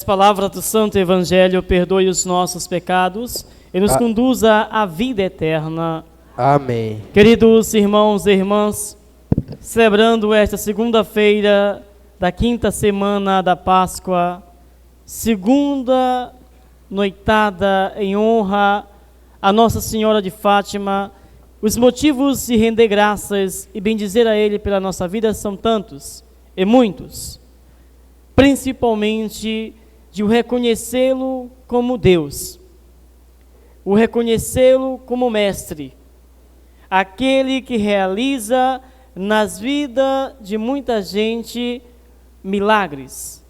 A palavra do Santo Evangelho perdoe os nossos pecados e nos conduza à vida eterna. Amém. Queridos irmãos e irmãs, celebrando esta segunda-feira da quinta semana da Páscoa, segunda noitada em honra a Nossa Senhora de Fátima, os motivos de render graças e bendizer a Ele pela nossa vida são tantos e muitos, principalmente de o reconhecê-lo como Deus, o reconhecê-lo como Mestre, aquele que realiza nas vidas de muita gente milagres.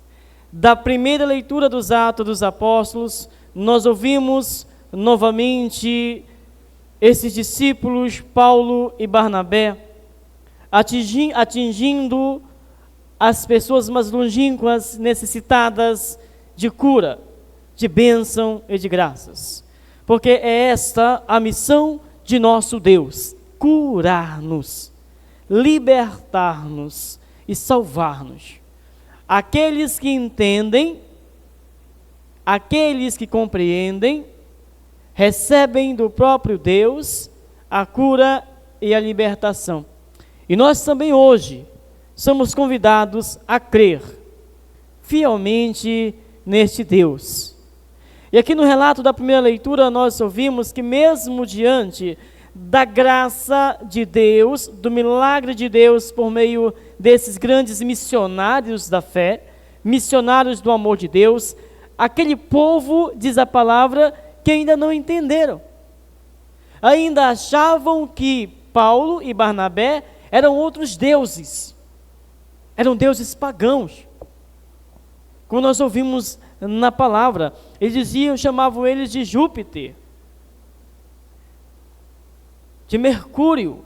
Da primeira leitura dos Atos dos Apóstolos, nós ouvimos novamente esses discípulos, Paulo e Barnabé, atingindo as pessoas mais longínquas, necessitadas de cura, de bênção e de graças. Porque é esta a missão de nosso Deus: curar-nos, libertar-nos e salvar-nos. Aqueles que entendem, aqueles que compreendem, recebem do próprio Deus a cura e a libertação. E nós também hoje somos convidados a crer fielmente neste Deus. E aqui no relato da primeira leitura nós ouvimos que mesmo diante da graça de Deus, do milagre de Deus por meio desses grandes missionários da fé, missionários do amor de Deus, aquele povo, diz a palavra, que ainda não entenderam. Ainda achavam que Paulo e Barnabé eram outros deuses, eram deuses pagãos. Como nós ouvimos na palavra, eles diziam, chamavam eles de Júpiter, de Mercúrio,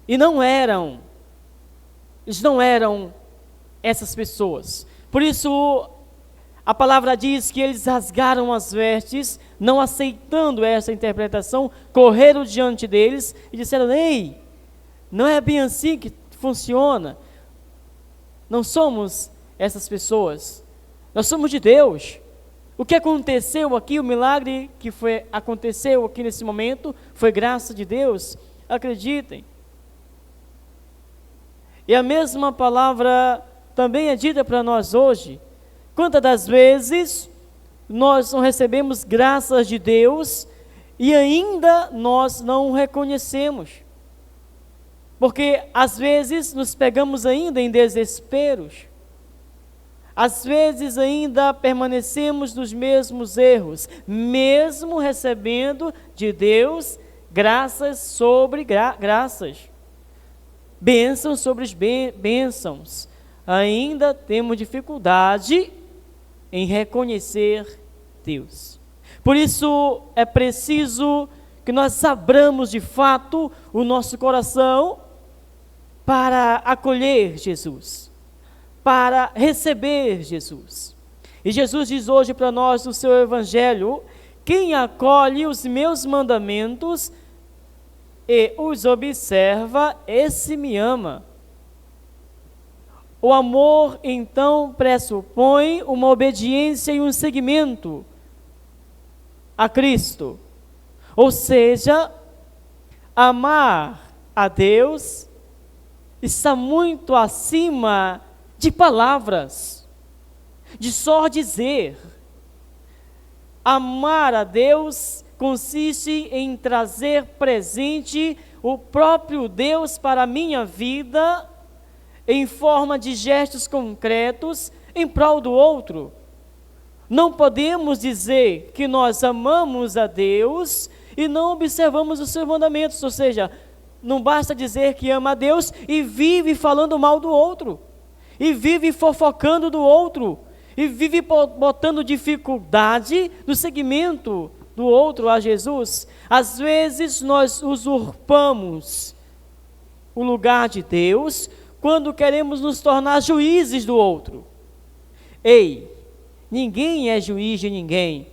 e eles não eram essas pessoas. Por isso, a palavra diz que eles rasgaram as vestes, não aceitando essa interpretação, correram diante deles e disseram: ei, não é bem assim que funciona, não somos essas pessoas, nós somos de Deus. O que aconteceu aqui, o milagre que aconteceu aqui nesse momento, foi graça de Deus, acreditem. E a mesma palavra também é dita para nós hoje. Quantas das vezes nós não recebemos graças de Deus e ainda nós não reconhecemos? Porque às vezes nos pegamos ainda em desesperos, às vezes ainda permanecemos nos mesmos erros, mesmo recebendo de Deus graças sobre graças, bênçãos sobre bênçãos, ainda temos dificuldade em reconhecer Deus. Por isso é preciso que nós abramos de fato o nosso coração para acolher Jesus, para receber Jesus. E Jesus diz hoje para nós no seu Evangelho: quem acolhe os meus mandamentos e os observa, esse me ama. O amor, então, pressupõe uma obediência e um seguimento a Cristo. Ou seja, amar a Deus está muito acima de palavras, de só dizer. Amar a Deus consiste em trazer presente o próprio Deus para a minha vida, em forma de gestos concretos, em prol do outro. Não podemos dizer que nós amamos a Deus e não observamos os seus mandamentos, ou seja, não basta dizer que ama a Deus e vive falando mal do outro, e vive fofocando do outro, e vive botando dificuldade no seguimento do outro a Jesus. Às vezes nós usurpamos o lugar de Deus quando queremos nos tornar juízes do outro. Ei, ninguém é juiz de ninguém.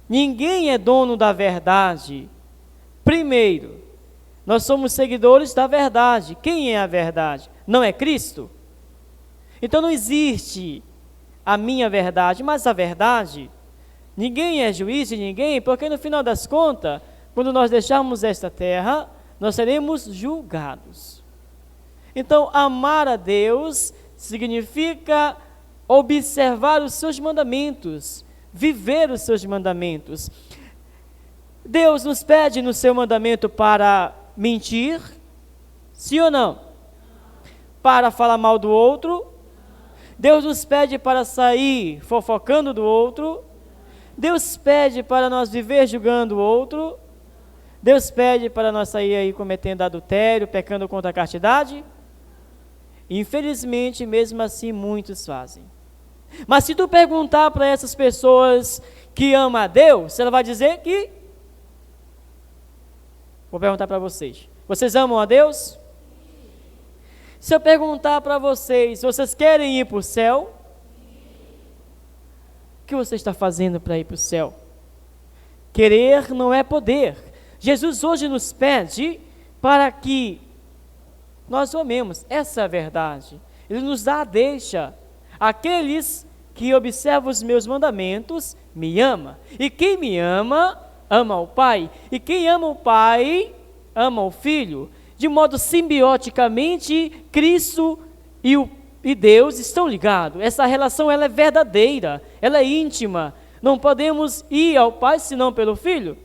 Ninguém é dono da verdade. Primeiro, nós somos seguidores da verdade. Quem é a verdade? Não é Cristo? Então não existe a minha verdade, mas a verdade, ninguém é juiz de ninguém, porque no final das contas, quando nós deixarmos esta terra, nós seremos julgados. Então, amar a Deus significa observar os seus mandamentos, viver os seus mandamentos. Deus nos pede no seu mandamento para mentir, sim ou não? Para falar mal do outro? Deus nos pede para sair fofocando do outro? Deus pede para nós viver julgando o outro? Deus pede para nós sair aí cometendo adultério, pecando contra a castidade? Infelizmente, mesmo assim, muitos fazem. Mas se tu perguntar para essas pessoas que amam a Deus, ela vai dizer que... Vou perguntar para vocês. Vocês amam a Deus? Se eu perguntar para vocês, vocês querem ir para o céu? O que você está fazendo para ir para o céu? Querer não é poder. Jesus hoje nos pede para que nós o amemos. Essa é a verdade. Ele nos dá a deixa. Aqueles que observam os meus mandamentos, me ama. E quem me ama, ama o Pai. E quem ama o Pai, ama o Filho. De modo simbioticamente, Cristo e Deus estão ligados. Essa relação ela é verdadeira, ela é íntima. Não podemos ir ao Pai senão pelo Filho.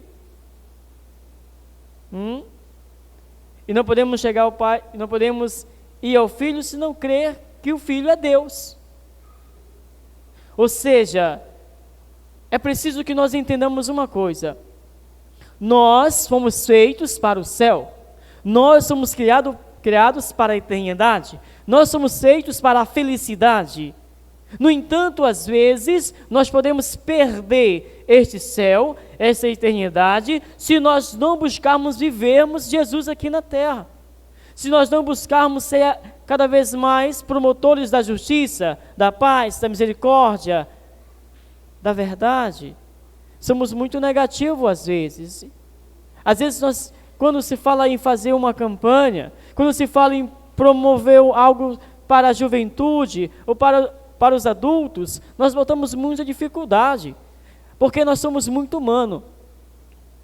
E não podemos chegar ao Pai, não podemos ir ao Filho se não crer que o Filho é Deus. Ou seja, é preciso que nós entendamos uma coisa. Nós fomos feitos para o céu. Nós somos criados para a eternidade. Nós somos feitos para a felicidade. No entanto, às vezes, nós podemos perder este céu, essa eternidade, se nós não buscarmos vivermos Jesus aqui na terra. Se nós não buscarmos ser cada vez mais promotores da justiça, da paz, da misericórdia, da verdade. Somos muito negativos às vezes. Às vezes nós, quando se fala em fazer uma campanha, quando se fala em promover algo para a juventude ou para os adultos, nós botamos muita dificuldade, porque nós somos muito humanos.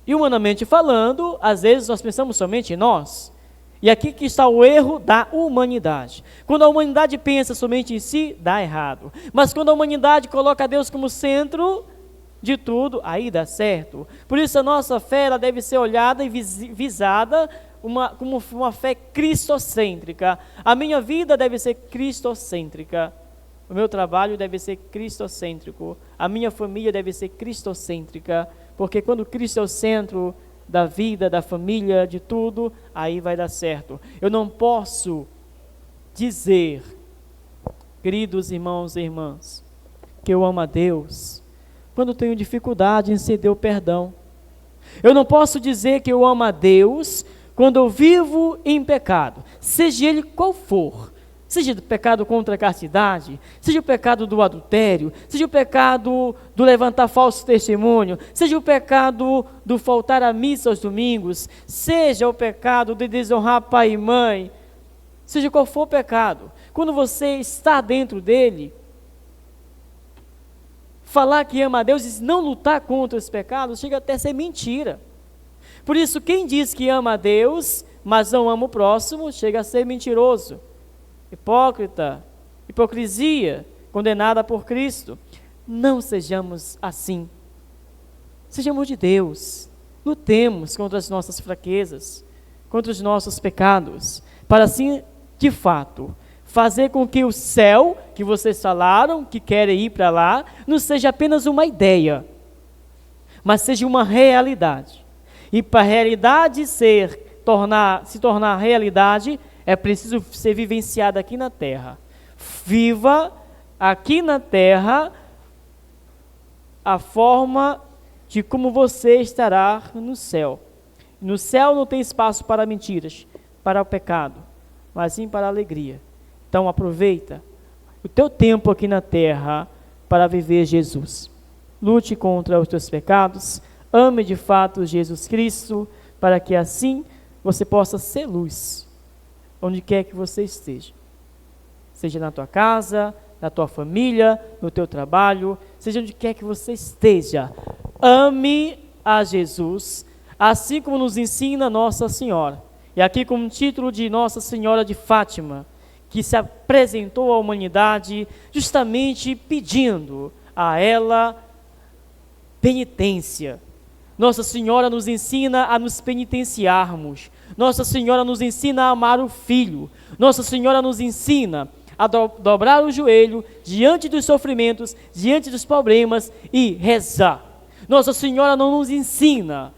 E humanamente falando, às vezes nós pensamos somente em nós. E aqui que está o erro da humanidade. Quando a humanidade pensa somente em si, dá errado. Mas quando a humanidade coloca Deus como centro de tudo, aí dá certo. Por isso a nossa fé ela deve ser olhada e visada como uma fé cristocêntrica. A minha vida deve ser cristocêntrica. O meu trabalho deve ser cristocêntrico. A minha família deve ser cristocêntrica. Porque quando Cristo é o centro da vida, da família, de tudo, aí vai dar certo. Eu não posso dizer, queridos irmãos e irmãs, que eu amo a Deus, quando tenho dificuldade em ceder o perdão. Eu não posso dizer que eu amo a Deus, quando eu vivo em pecado, seja ele qual for. Seja o pecado contra a castidade, seja o pecado do adultério, seja o pecado do levantar falso testemunho, seja o pecado do faltar à missa aos domingos, seja o pecado de desonrar pai e mãe, seja qual for o pecado, quando você está dentro dele, falar que ama a Deus e não lutar contra os pecados, chega até a ser mentira. Por isso, quem diz que ama a Deus, mas não ama o próximo, chega a ser mentiroso. Hipócrita, hipocrisia, condenada por Cristo. Não sejamos assim. Sejamos de Deus. Lutemos contra as nossas fraquezas, contra os nossos pecados, para assim, de fato, fazer com que o céu, que vocês falaram, que querem ir para lá, não seja apenas uma ideia, mas seja uma realidade. E para a realidade se tornar realidade, é preciso ser vivenciado aqui na terra. Viva aqui na terra a forma de como você estará no céu. No céu não tem espaço para mentiras, para o pecado, mas sim para a alegria. Então aproveita o teu tempo aqui na terra para viver Jesus. Lute contra os teus pecados, ame de fato Jesus Cristo, para que assim você possa ser luz onde quer que você esteja. Seja na tua casa, na tua família, no teu trabalho, seja onde quer que você esteja. Ame a Jesus, assim como nos ensina Nossa Senhora. E aqui com o título de Nossa Senhora de Fátima, que se apresentou à humanidade justamente pedindo a ela penitência. Nossa Senhora nos ensina a nos penitenciarmos. Nossa Senhora nos ensina a amar o Filho. Nossa Senhora nos ensina a dobrar o joelho diante dos sofrimentos, diante dos problemas e rezar. Nossa Senhora não nos ensina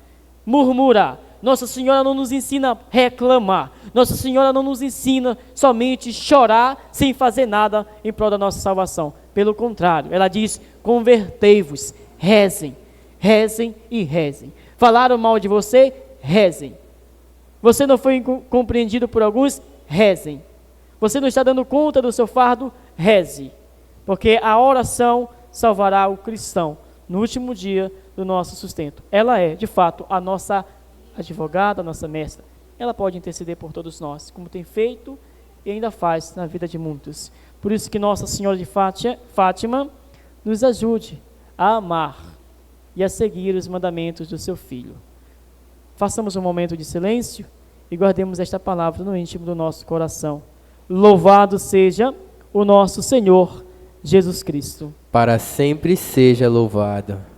murmurar. Nossa Senhora não nos ensina reclamar. Nossa Senhora não nos ensina somente chorar sem fazer nada em prol da nossa salvação. Pelo contrário, ela diz: convertei-vos, rezem, rezem e rezem. Falaram mal de você? Rezem. Você não foi compreendido por alguns? Rezem. Você não está dando conta do seu fardo? Reze. Porque a oração salvará o cristão no último dia do nosso sustento. Ela é, de fato, a nossa advogada, a nossa mestra. Ela pode interceder por todos nós, como tem feito e ainda faz na vida de muitos. Por isso que Nossa Senhora de Fátima nos ajude a amar e a seguir os mandamentos do seu Filho. Façamos um momento de silêncio e guardemos esta palavra no íntimo do nosso coração. Louvado seja o nosso Senhor Jesus Cristo. Para sempre seja louvado.